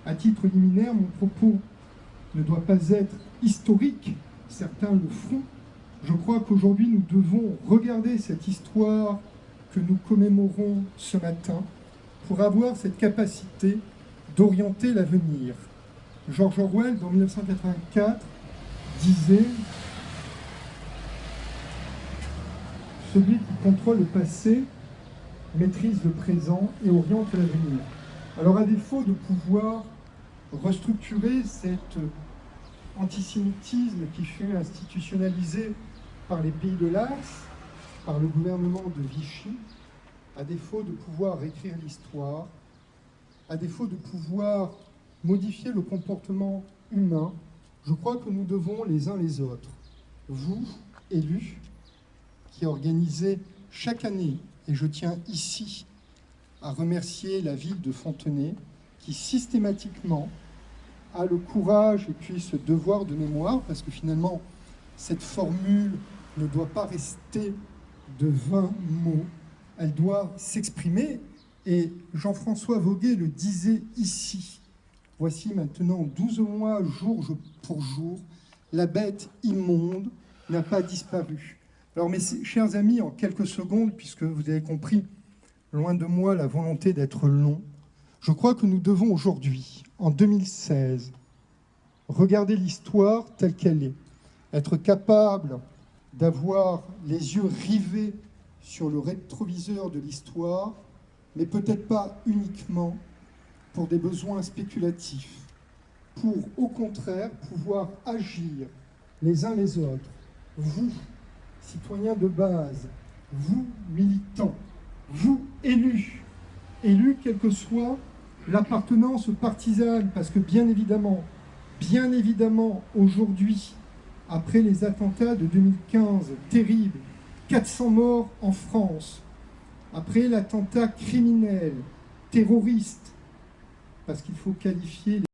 À titre liminaire, mon propos ne doit pas être historique, certains le font. Je crois qu'aujourd'hui, nous devons regarder cette histoire que nous commémorons ce matin pour avoir cette capacité d'orienter l'avenir. George Orwell, dans 1984, disait « Celui qui contrôle le passé maîtrise le présent et oriente l'avenir ». Alors, à défaut de pouvoir restructurer cet antisémitisme qui fut institutionnalisé par les pays de l'Axe, par le gouvernement de Vichy, à défaut de pouvoir réécrire l'histoire, à défaut de pouvoir modifier le comportement humain, je crois que nous devons les uns les autres, vous, élus, qui organisez chaque année, et je tiens ici à remercier la ville de Fontenay, qui systématiquement a le courage et puis ce devoir de mémoire, parce que finalement, cette formule ne doit pas rester de 20 mots, elle doit s'exprimer. Et Jean-François Voguet le disait ici, voici maintenant 12 mois, jour pour jour, la bête immonde n'a pas disparu. Alors mes chers amis, en quelques secondes, puisque vous avez compris, loin de moi la volonté d'être long, je crois que nous devons aujourd'hui, en 2016, regarder l'histoire telle qu'elle est, être capable d'avoir les yeux rivés sur le rétroviseur de l'histoire, mais peut-être pas uniquement pour des besoins spéculatifs, pour au contraire pouvoir agir les uns les autres, vous, citoyens de base, vous, militants, vous, élus, quelle que soit l'appartenance partisane, parce que bien évidemment, aujourd'hui, après les attentats de 2015, terribles, 400 morts en France, après l'attentat criminel, terroriste, parce qu'il faut qualifier